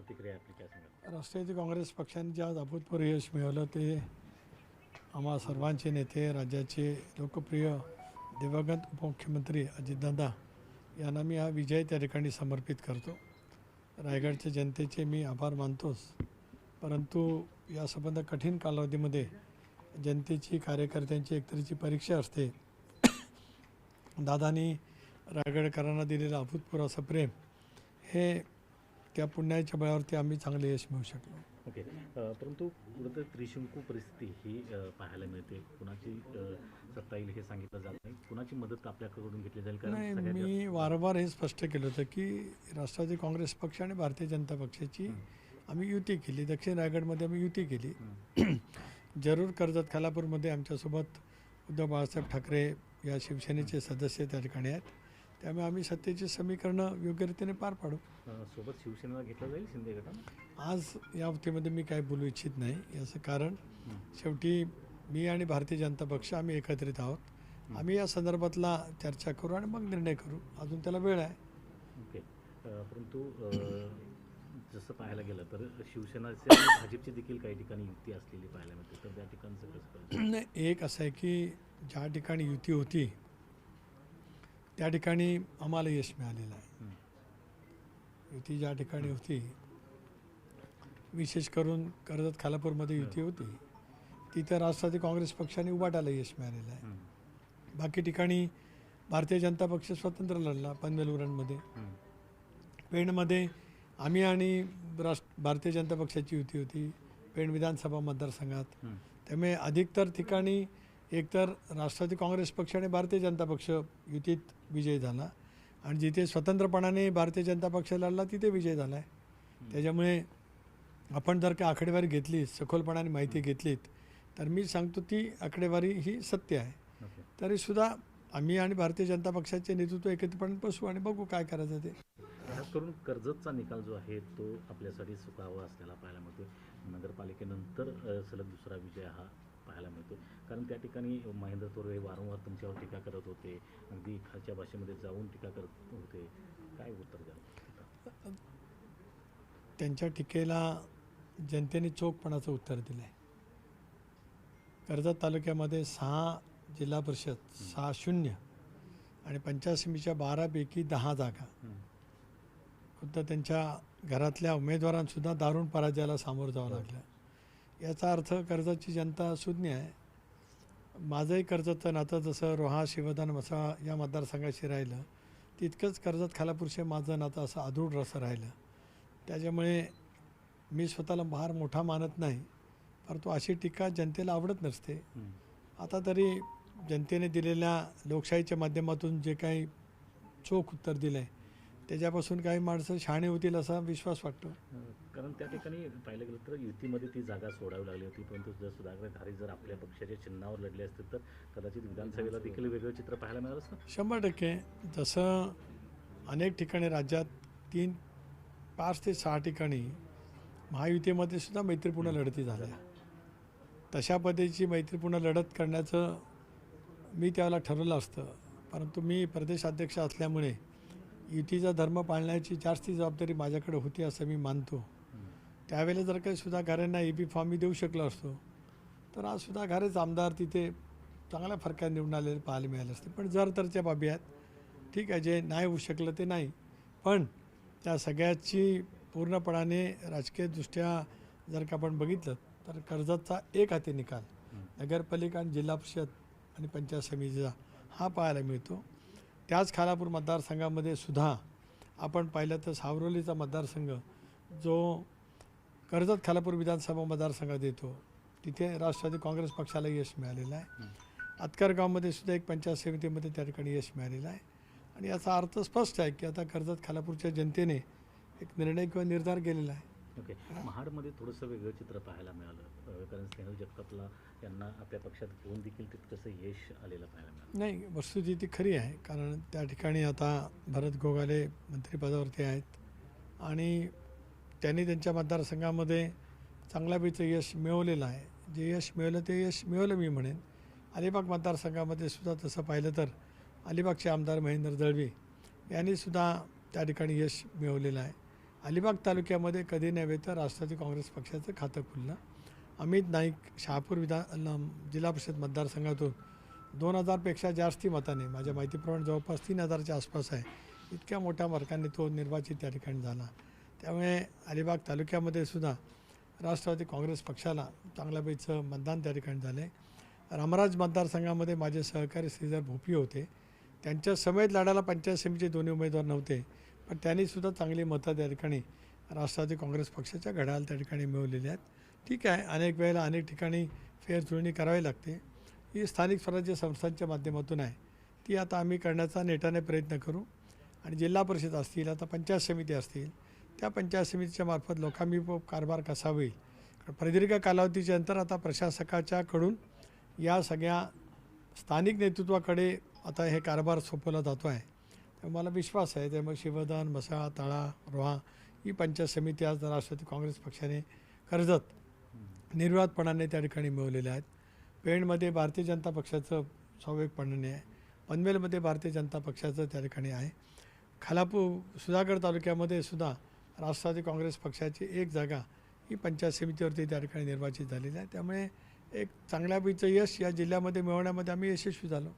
प्रतिक्रिया आपली काय सांगाल? राष्ट्रवादी काँग्रेस पक्षाने जे आज अभूतपूर्व यश मिळवलं ते आम्हा सर्वांचे नेते, राज्याचे लोकप्रिय दिवंगत उपमुख्यमंत्री अजितदादा यांना मी हा विजय त्या ठिकाणी समर्पित करतो. रायगडच्या जनतेचे मी आभार मानतोच, परंतु या संबंध कठीण कालावधीमध्ये जनतेची, कार्यकर्त्यांची एकतरीची परीक्षा असते. दादांनी रायगडकरांना दिलेलं अभूतपूर्व असं प्रेम, हे त्या पुण्याच्या बळावरती आम्ही चांगले यश मिळवू शकलो. ओके, परंतु कुठं त्रिशंकू परिस्थिती ही पाहायला मिळते. कुणाची सत्ता येईल हे सांगितलं जात नाही, कुणाची मदत आपल्याकडून घेतली जाईल? नाही, कारण मी वारंवार हे स्पष्ट केलं होतं की राष्ट्रवादी काँग्रेस पक्ष आणि भारतीय जनता पक्षाची आम्ही युती केली. दक्षिण रायगडमध्ये आम्ही युती केली. जरूर कर्जत खालापूरमध्ये आमच्यासोबत उद्धव बाळासाहेब ठाकरे या शिवसेनेचे सदस्य त्या ठिकाणी आहेत. त्यामुळे आम्ही सत्तेची समीकरणं योग्य रीतीने पार पाडू. सोबत शिवसेनेला घेतलं जाईल शिंदे गटानं? आज या बाबतीमध्ये मी काय बोलू इच्छित नाही. याचं कारण शेवटी मी आणि भारतीय जनता पक्ष आम्ही एकत्रित आहोत. आम्ही या संदर्भातला चर्चा करू आणि मग निर्णय करू. अजून त्याला वेळ आहे. ओके, परंतु जसं पाहायला गेलं तर शिवसेनाचे आणि भाजपची देखील काही ठिकाणी युती असलेली पाहायला मिळते, तर त्या ठिकाणचं कसं? नाही, एक असं आहे की ज्या ठिकाणी युती होती त्या ठिकाणी आम्हाला यश मिळालेलं आहे. युती ज्या ठिकाणी होती, विशेष करून कर्जत खालापूरमध्ये युती होती, तिथं राष्ट्रवादी काँग्रेस पक्षाने उभाटाला यश मिळालेलं आहे. बाकी ठिकाणी भारतीय जनता पक्ष स्वतंत्र लढला. पनवेल-उरणमध्ये, पेणमध्ये आम्ही आणि भारतीय जनता पक्षाची युती होती, पेण विधानसभा मतदारसंघात. त्यामुळे अधिकतर ठिकाणी एकतर राष्ट्रवादी काँग्रेस पक्ष आणि भारतीय जनता पक्ष युतीत विजय झाला आणि जिथे स्वतंत्रपणाने भारतीय जनता पक्ष लढला तिथे विजय झाला आहे. त्याच्यामुळे आपण जर का आकडेवारी घेतली, सखोलपणाने माहिती घेतलीत, तर मी सांगतो ती आकडेवारी ही सत्य आहे. तरीसुद्धा आम्ही आणि भारतीय जनता पक्षाचे नेतृत्व एकत्रितपणे बसू आणि बघू काय करायचं ते. खास करून कर्जतचा निकाल जो आहे तो आपल्यासाठी सुखावा असलेला पाहायला मिळतो. नगरपालिकेनंतर सलग दुसरा विजय हा पाहायला मिळतो. कारण त्या ठिकाणी महेंद्र तोरवे वारंवार तुमच्यावर टीका करत होते, अगदी खालच्या भाषेमध्ये जाऊन टीका करत होते. काय उत्तर द्याल? त्यांच्या टीकेला जनतेने चोखपणाचं उत्तर दिलं आहे. कर्जत तालुक्यामध्ये 6 जिल्हा परिषद, 6-0 आणि पंचायत समितीच्या 12पैकी 10 जागा खुद्द त्यांच्या घरातल्या उमेदवारांसुद्धा दारुण पराजयाला सामोरं जावं लागलं. याचा अर्थ कर्जतची जनता सुज्ञ आहे. माझंही कर्जतचं नातं जसं रोहा, शिवधन, म्हसळा या मतदारसंघाशी राहिलं, तितकंच कर्जत खालापूरशी माझं नातं असं अदृढ असं राहिलं. त्याच्यामुळे मी स्वतःला फार मोठा मानत नाही, परंतु अशी टीका जनतेला आवडत नसते. आता तरी जनतेने दिलेल्या लोकशाहीच्या माध्यमातून जे काही चोख उत्तर दिलं आहे त्याच्यापासून काही माणसं शहाणे होतील असा विश्वास वाटतो. कारण त्या ठिकाणी पाहिलं गेलं तर युतीमध्ये ती जागा सोडावी लागली होती, परंतु जर सुधाकर घारे जर आपल्या पक्षाच्या चिन्हावर लढले असते तर कदाचित विधानसभेला देखील वेगळं चित्र पाहायला मिळालं असतं. 100% जसं अनेक ठिकाणी राज्यात 5 ते 6 ठिकाणी महायुतीमध्ये सुद्धा मैत्रीपूर्ण लढती झाल्या, तशा पद्धतीची मैत्रीपूर्ण लढत करण्याचं मी त्यावेळेला ठरवलं असतं. परंतु मी प्रदेशाध्यक्ष असल्यामुळे युतीचा धर्म पाळण्याची जास्ती जबाबदारी माझ्याकडे होती असं मी मानतो. त्यावेळेला जर काही सुधा घारेंना EB फॉर्म मी देऊ शकलो असतो तर आज सुधा घारेच आमदार तिथे चांगल्या फरकाने निवडून आलेले पाहायला मिळाले असते. पण जर तरच्या बाबी आहेत, ठीक आहे, जे नाही होऊ शकलं ते नाही. पण त्या सगळ्याची पूर्णपणाने राजकीयदृष्ट्या जर का आपण बघितलं तर कर्जतचा एक हाती निकाल नगरपालिका आणि जिल्हा परिषद आणि पंचायत समितीचा हा पाहायला मिळतो. त्याच खालापूर मतदारसंघामध्ये सुद्धा आपण पाहिलं तर सावरोलीचा मतदारसंघ जो कर्जत खालापूर विधानसभा मतदारसंघात येतो, तिथे राष्ट्रवादी काँग्रेस पक्षाला यश मिळालेलं आहे. आतकरगावमध्ये सुद्धा एक पंचायत समितीमध्ये त्या ठिकाणी यश मिळालेलं आहे. आणि याचा अर्थ स्पष्ट आहे की आता कर्जत खालापूरच्या जनतेने एक निर्णय किंवा निर्धार केलेला आहे. ओके, महाडमध्ये थोडंसं वेगळं चित्र पाहायला मिळालं, कारण स्नेहल जगतापला यांना आपल्या पक्षात घेऊन देखील तितकंसं यश आलेलं पाहायला मिळालं. नाही, वस्तुस्थिती खरी आहे. कारण त्या ठिकाणी आता भरत गोगाले मंत्रिपदावरती आहेत आणि त्यांनी त्यांच्या मतदारसंघामध्ये चांगल्यापैकी यश मिळवलेलं आहे. जे यश मिळवलं ते यश मिळवलं मी म्हणेन. अलिबाग मतदारसंघामध्ये सुद्धा तसं पाहिलं तर अलिबागचे आमदार महेंद्र दळवी यांनीसुद्धा त्या ठिकाणी यश मिळवलेलं आहे. अलिबाग तालुक्यामध्ये कधी नव्हे तर राष्ट्रवादी काँग्रेस पक्षाचं खातं खुललं. अमित नाईक शहापूर जिल्हा परिषद मतदारसंघातून 2000पेक्षा जास्ती मताने, माझ्या माहितीप्रमाणे जवळपास 3000च्या आसपास आहे, इतक्या मोठ्या मार्काने तो निर्वाचित त्या ठिकाणी झाला. त्यामुळे अलिबाग तालुक्यामध्ये सुद्धा राष्ट्रवादी काँग्रेस पक्षाला चांगल्यापैकीचं मतदान त्या ठिकाणी झालं आहे. रामराज मतदारसंघामध्ये माझे सहकारी श्रीधर भोपी होते, त्यांच्या समेत लढायला पंचायत समितीचे दोन्ही उमेदवार नव्हते, पण त्यांनीसुद्धा चांगली मतं त्या ठिकाणी राष्ट्रवादी काँग्रेस पक्षाच्या घड्याला त्या ठिकाणी मिळवलेली आहेत. ठीक आहे, अनेक वेळेला अनेक ठिकाणी फेरजुळणी करावी लागते. ही स्थानिक स्वराज्य संस्थांच्या माध्यमातून आहे, ती आता आम्ही करण्याचा नेटाने प्रयत्न करू. आणि जिल्हा परिषद असतील, आता पंचायत समिती असतील, त्या पंचायत समितीच्या मार्फत लोकाभिमुख कारभार कसा होईल. प्रदीर्घ कालावधीच्या नंतर आता प्रशासकाच्याकडून या सगळ्या स्थानिक नेतृत्वाकडे आता हे कारभार सोपवला जातो आहे. त्यामुळे मला विश्वास आहे. त्यामुळे शिवधन, मसाळा, तळा, रोहा ही पंचायत समिती आज राष्ट्रवादी काँग्रेस पक्षाने कर्जत निर्विवादपणाने त्या ठिकाणी मिळवलेल्या आहेत. पेणमध्ये भारतीय जनता पक्षाचं स्वाभाविकपणाने आहे, पनवेलमध्ये भारतीय जनता पक्षाचं त्या ठिकाणी आहे. खालापूर सुधागड तालुक्यामध्ये सुद्धा राष्ट्रवादी काँग्रेस पक्षाची एक जागा ही पंचायत समितीवरती त्या ठिकाणी निर्वाचित झालेली आहे. त्यामुळे एक चांगल्यापैकीचं यश या जिल्ह्यामध्ये मिळवण्यामध्ये आम्ही यशस्वी झालो.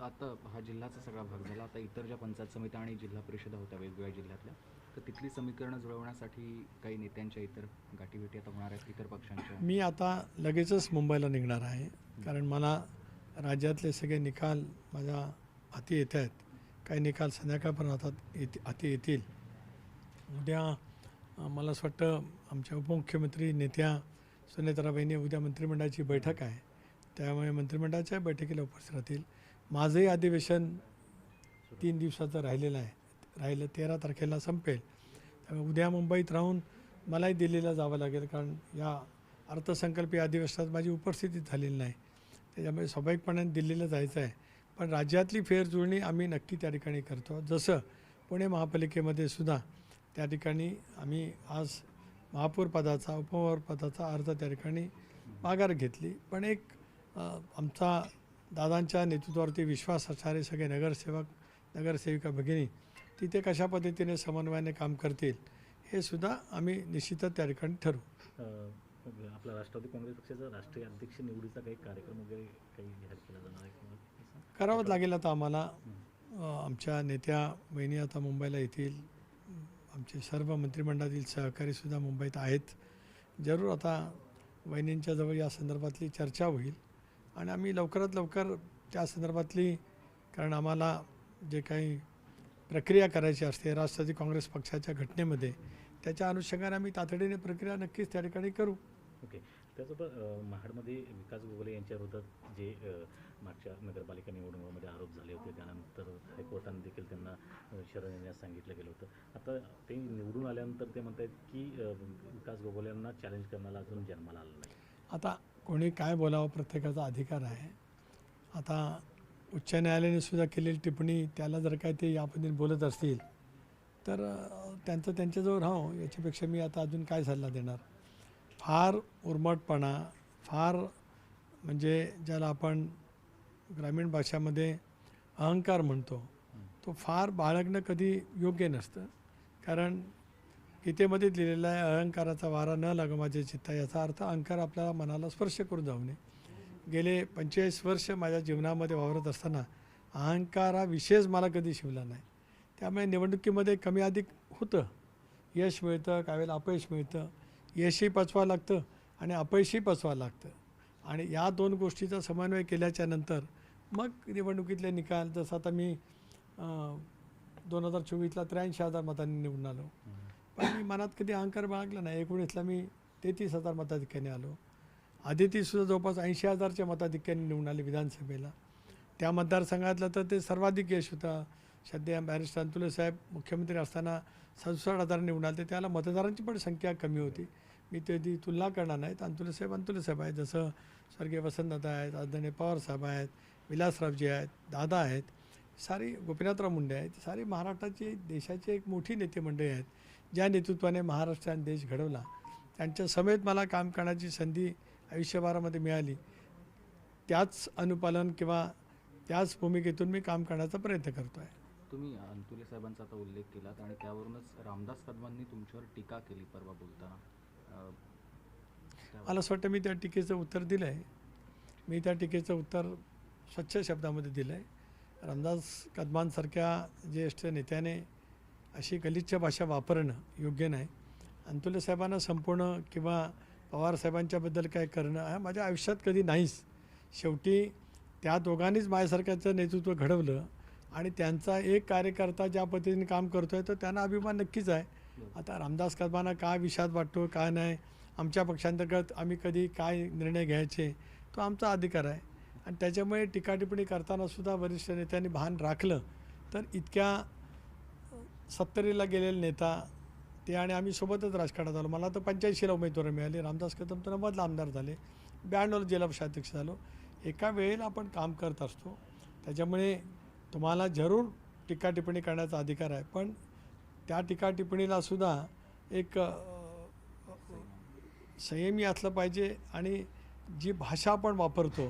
आता हा जिल्ह्याचा सगळा भाग झाला. आता इतर ज्या पंचायत समित्या आणि जिल्हा परिषदा होत्या वेगवेगळ्या जिल्ह्यातल्या, तर तिथली समीकरणं जुळवण्यासाठी काही नेत्यांच्या इतर गाठीभेटी आता होणार आहेत इतर पक्षांच्या? मी आता लगेचच मुंबईला निघणार आहे, कारण मला राज्यातले सगळे निकाल माझ्या हाती येत आहेत. काही निकाल संध्याकाळपर्यंत हाती येतील. उद्या मला असं वाटतं आमच्या उपमुख्यमंत्री नेत्या सुनेत्राबाईंनी उद्या मंत्रिमंडळाची बैठक आहे, त्यामुळे मंत्रिमंडळाच्या बैठकीला उपस्थित राहतील. माझंही अधिवेशन 3 दिवसाचं राहिलं 13 तारखेला संपेल. त्यामुळे उद्या मुंबईत राहून मलाही दिल्लीला जावं लागेल, कारण या अर्थसंकल्पीय अधिवेशनात माझी उपस्थिती झालेली नाही. त्याच्यामुळे स्वाभाविकपणे दिल्लीला जायचं आहे. पण राज्यातली फेरजुळणी आम्ही नक्की त्या ठिकाणी करतो. जसं पुणे महापालिकेमध्ये सुद्धा त्या ठिकाणी आम्ही आज महापौर पदाचा, उपमहापौर पदाचा अर्ज त्या ठिकाणी माघार घेतली. पण एक आमचा दादांच्या नेतृत्वावरती विश्वास असणारे सगळे नगरसेवक, नगरसेविका भगिनी तिथे कशा पद्धतीने समन्वयाने काम करतील हे सुद्धा आम्ही निश्चितच त्या ठिकाणी ठरवू. आपला राष्ट्रवादी काँग्रेस पक्षाचा राष्ट्रीय अध्यक्ष निवडीचा काही कार्यक्रम वगैरे काही जाहीर केला जाणार आहे किंवा करावंच लागेल. आता आम्हाला आमच्या नेत्या बहिणी आता मुंबईला येतील, आमचे सर्व मंत्रिमंडळातील सहकारीसुद्धा मुंबईत आहेत. जरूर आता बहिणींच्या जवळ या संदर्भातली चर्चा होईल आणि आम्ही लवकरात लवकर त्या संदर्भातली, कारण आम्हाला जे काही प्रक्रिया करायची असते राष्ट्रवादी काँग्रेस पक्षाच्या घटनेमध्ये, त्याच्या अनुषंगाने आम्ही तातडीने प्रक्रिया नक्कीच त्या ठिकाणी करू. ओके. त्याचबरोबर महाडमध्ये विकास गोगले यांच्या विरोधात जे मागच्या नगरपालिका निवडणुकीमध्ये आरोप झाले होते, त्यानंतर हायकोर्टाने देखील त्यांना शरण येण्यास सांगितलं गेलं होतं. आता ते निवडून आल्यानंतर ते म्हणत आहेत की विकास गोगले यांना चॅलेंज करण्याला अजून जन्माला आलं नाही. आता कोणी काय बोलावं, प्रत्येकाचा अधिकार आहे. आता उच्च न्यायालयाने सुद्धा केलेली टिप्पणी, त्याला जर काय ते या पद्धतीने बोलत असतील तर त्यांचं त्यांच्याजवळ राहावं. याच्यापेक्षा मी आता अजून काय सल्ला देणार. फार उर्मटपणा, फार म्हणजे ज्याला आपण ग्रामीण भाषामध्ये अहंकार म्हणतो, तो फार बाळगणं कधी योग्य नसतं. कारण गीतेमध्ये लिहिलेला आहे, अहंकाराचा वारा न लाग माझ्या चित्ता. याचा अर्थ अहंकार आपल्याला मनाला स्पर्श करून जाऊ नये. गेले 45 वर्ष माझ्या जीवनामध्ये वावरत असताना अहंकाराविषयीच मला कधी शिवला नाही. त्यामुळे निवडणुकीमध्ये कमी अधिक होतं, यश मिळतं, काही वेळेला अपयश मिळतं. यशही पचवावं लागतं आणि अपयशही पचवावं लागतं. आणि या दोन गोष्टीचा समन्वय केल्याच्या नंतर मग निवडणुकीतले निकाल, जसं आता मी 2024ला 83,000 मतांनी निवडून आलो, पण मी मनात कधी अहंकार बाळगला नाही. 19ला मी 33,000 मताधिक्याने आलो. आदितीसुद्धा जवळपास 80,000च्या मताधिक्याने निवडून आले विधानसभेला. त्या मतदारसंघातलं तर ते सर्वाधिक यश होतं. सध्या बॅरिस्टर अंतुले साहेब मुख्यमंत्री असताना 67,000 निवडून आले. त्याला मतदारांची पण संख्या कमी होती. मी ती तुलना करणार नाही. अंतुले साहेब आहेत, जसं स्वर्गीय वसंतदादा आहेत, आदरणीय पवार साहेब आहेत, विलासरावजी आहेत, दादा आहेत, सारी गोपीनाथराव मुंडे आहेत. सारी महाराष्ट्राची, देशाची एक मोठी नेते मंडळी आहेत, ज्या नेतृत्वाने महाराष्ट्राने देश घडवला. त्यांच्या समेत मला काम करण्याची संधी आयुष्यभरामध्ये मिळाली. त्याच अनुपालन किंवा त्याच भूमिकेतून मी काम करण्याचा प्रयत्न करतो आहे. तुम्ही अंतुले साहेबांचा आता उल्लेख केलात आणि त्यावरूनच रामदास कदमांनी तुमच्यावर टीका केली परवा बोलताना. मला असं वाटतं मी त्या टीकेचं उत्तर दिलं आहे. मी त्या टीकेचं उत्तर स्वच्छ शब्दामध्ये दिलं आहे. रामदास कदमांसारख्या ज्येष्ठ नेत्याने अशी गलिच्छ भाषा वापरणं योग्य नाही. अंतुले साहेबांना संपूर्ण किंवा पवार साहेबांच्याबद्दल काय करणं हा माझ्या आयुष्यात कधी नाहीच. शेवटी त्या दोघांनीच माझ्यासारख्याचं नेतृत्व घडवलं आणि त्यांचा एक कार्यकर्ता ज्या पद्धतीने काम करतो आहे तर त्यांना अभिमान नक्कीच आहे. आता रामदास कदमांना काय विषाद वाटतो काय नाही, आमच्या पक्षांतर्गत आम्ही कधी काय निर्णय घ्यायचे तो आमचा अधिकार आहे. आणि त्याच्यामुळे टीकाटिप्पणी करतानासुद्धा वरिष्ठ नेत्यांनी भान राखलं तर इतक्या 70ला गेलेला नेता ते आणि आम्ही सोबतच राजकारणात आलो. मला तर 85ला उमेदवारी मिळाली. रामदास कदम तर 90ला आमदार झाले. 92ला जिल्हा परिषदाध्यक्ष झालो. एका वेळेला आपण काम करत असतो. त्याच्यामुळे तुम्हाला जरूर टीकाटिप्पणी करण्याचा अधिकार आहे, पण त्या टीकाटिप्पणीलासुद्धा एक संयमी असलं पाहिजे आणि जी भाषा आपण वापरतो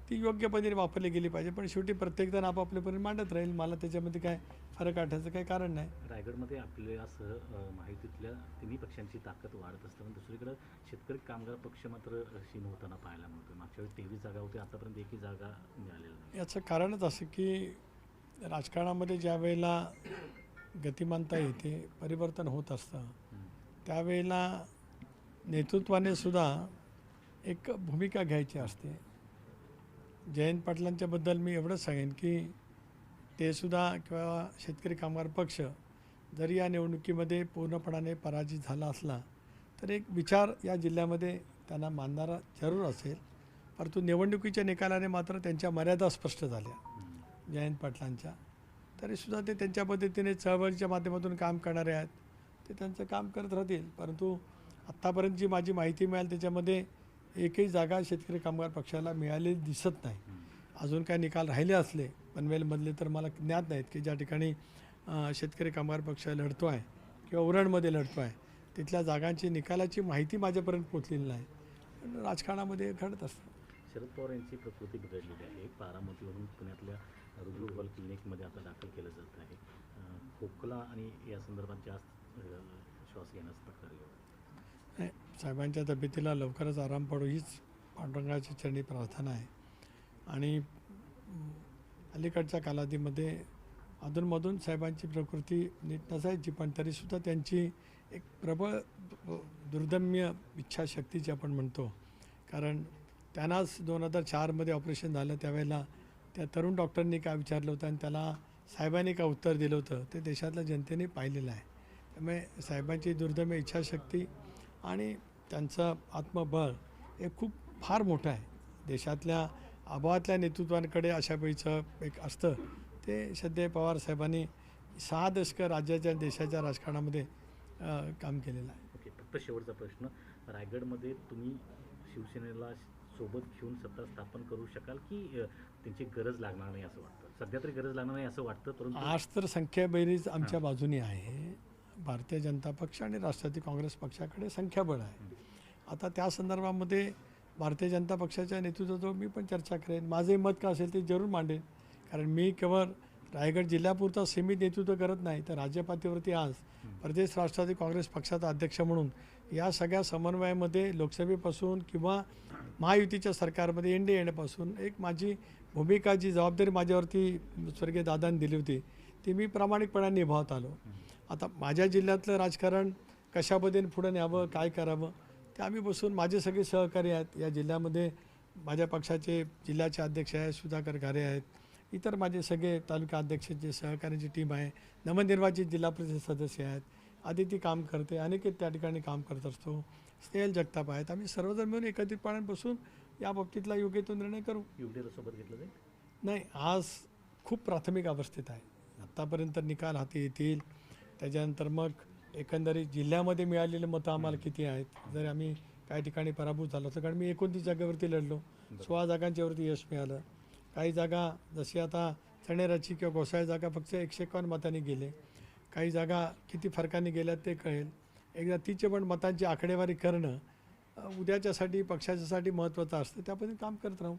ती योग्य पद्धतीने वापरली गेली पाहिजे. पण शेवटी प्रत्येकजण आपापल्यापर्यंत मांडत राहील. मला त्याच्यामध्ये काय फरक आठायचं काही कारण नाही. रायगडमध्ये आपल्यासह माहितीतल्या तिन्ही पक्षांची ताकद वाढत असताना दुसरीकडे शेतकरी कामगार पक्ष मात्र क्षीण होताना पाहायला मिळतो. मागच्या वेळी 23 जागा होती, आतापर्यंत एकही जागा मिळालेली नाही. याचं कारणच असं की राजकारणामध्ये ज्या वेळेला गतिमानता येते, परिवर्तन होत असतं, त्यावेळेला नेतृत्वाने सुद्धा एक भूमिका घ्यायची असते. जयंत पाटलांच्याबद्दल मी एवढंच सांगेन की ते सुद्धा किंवा शेतकरी कामगार पक्ष जरी या निवडणुकीमध्ये पूर्णपणाने पराजित झाला असला तर एक विचार या जिल्ह्यामध्ये त्यांना मानणारा जरूर असेल. परंतु निवडणुकीच्या निकालाने मात्र त्यांच्या मर्यादा स्पष्ट झाल्या जयंत पाटलांच्या. तरीसुद्धा ते त्यांच्या पद्धतीने चळवळीच्या माध्यमातून काम करणारे आहेत. ते त्यांचं काम करत राहतील. परंतु आत्तापर्यंत जी माझी माहिती मिळाली त्याच्यामध्ये एकही जागा शेतकरी कामगार पक्षाला मिळालेली दिसत नाही. अजून काय निकाल राहिले असले पनवेलमधले तर मला ज्ञात नाहीत की ज्या ठिकाणी शेतकरी कामगार पक्ष लढतो आहे किंवा उरणमध्ये लढतो आहे तिथल्या जागांची निकालाची माहिती माझ्यापर्यंत पोचलेली नाही. पण राजकारणामध्ये घडत असतं. शरद पवार यांची प्रकृती बिघडलेली आहे. बारामतीवरून पुण्यातल्या रुग्ण क्लिनिकमध्ये आता दाखल केलं जात आहे. खोकला आणि या संदर्भात जास्त श्वास घेण्यास तक्रार घेऊ. नाही, साहेबांच्या तब्येतीला लवकरच आराम पडो हीच पांडुरंगाची चरणी प्रार्थना आहे. आणि अलीकडच्या कालावधीमध्ये अधूनमधून साहेबांची प्रकृती नीट नसायची, पण तरीसुद्धा त्यांची एक प्रबळ दुर्दम्य इच्छाशक्ती जी आपण म्हणतो, कारण त्यांनाच 2004मध्ये ऑपरेशन झालं त्यावेळेला त्या तरुण डॉक्टरनी काय विचारलं होतं आणि त्याला साहेबांनी काय उत्तर दिलं होतं ते देशातल्या जनतेने पाहिलेलं आहे. त्यामुळे साहेबांची दुर्दम्य इच्छाशक्ती आणि त्यांचं आत्मबळ हे खूप फार मोठं आहे. देशातल्या आभावातल्या नेतृत्वांकडे अशा वेळीचं एक असतं ते सध्या पवार साहेबांनी 6 दशक राज्याच्या देशाच्या राजकारणामध्ये काम केलेलं आहे. ओके, फक्त शेवटचा प्रश्न, रायगडमध्ये तुम्ही शिवसेनेला सोबत घेऊन सत्ता स्थापन करू शकाल की त्यांची गरज लागणार नाही असं वाटतं? सध्या तरी गरज लागणार नाही असं वाटतं, परंतु आज तर संख्याबैरीच आमच्या बाजूने आहे. भारतीय जनता पक्ष आणि राष्ट्रवादी काँग्रेस पक्षाकडे संख्याबळ आहे. आता त्या संदर्भामध्ये भारतीय जनता पक्षाच्या नेतृत्वाजवळ मी पण चर्चा करेन. माझंही मत का असेल ते जरूर मांडेन, कारण मी केवळ रायगड जिल्ह्यापुरता सीमित नेतृत्व करत नाही तर राज्यपातळीवरती आज प्रदेश राष्ट्रवादी काँग्रेस पक्षाचा अध्यक्ष म्हणून या सगळ्या समन्वयामध्ये लोकसभेपासून किंवा महायुतीच्या सरकारमध्ये एनडीए येण्यापासून एक माझी भूमिका जी जबाबदारी माझ्यावरती स्वर्गीय दादांनी दिली होती ती मी प्रामाणिकपणाने निभावत आलो. आता माझ्या जिल्ह्यातलं राजकारण कशा पद्धतीने पुढे न्यावं, काय करावं ते आम्ही बसून, माझे सगळे सहकारी आहेत या जिल्ह्यामध्ये. माझ्या पक्षाचे जिल्ह्याचे अध्यक्ष आहेत, सुधाकर घारे आहेत, इतर माझे सगळे तालुका अध्यक्षाचे सहकार्याची टीम आहे, नवनिर्वाचित जिल्हा परिषद सदस्य आहेत, आदिती काम करते, अनेक त्या ठिकाणी काम करत असतो, स्नेहल जगताप आहेत. आम्ही सर्वजण मिळून एकत्रितपणे बसून या बाबतीतला योग्य तो निर्णय करू. युवतीला सोबत घेतलं जाईल? नाही, आज खूप प्राथमिक अवस्थेत आहे. आत्तापर्यंत निकाल हाती येतील, त्याच्यानंतर मग एकंदरीत जिल्ह्यामध्ये मिळालेले मतं आम्हाला किती आहेत. जर आम्ही काही ठिकाणी पराभूत झालो तर, कारण मी 29 जागेवरती लढलो, 16 जागांच्यावरती यश मिळालं. काही जागा जशी आता चणेराची किंवा गोसाळी जागा फक्त 151 मतांनी गेले, काही जागा किती फरकाने गेल्यात ते कळेल. एकदा तिचे पण मतांची आकडेवारी करणं उद्याच्यासाठी पक्षाच्यासाठी महत्त्वाचं असतं. त्या पद्धतीने काम करत राहू.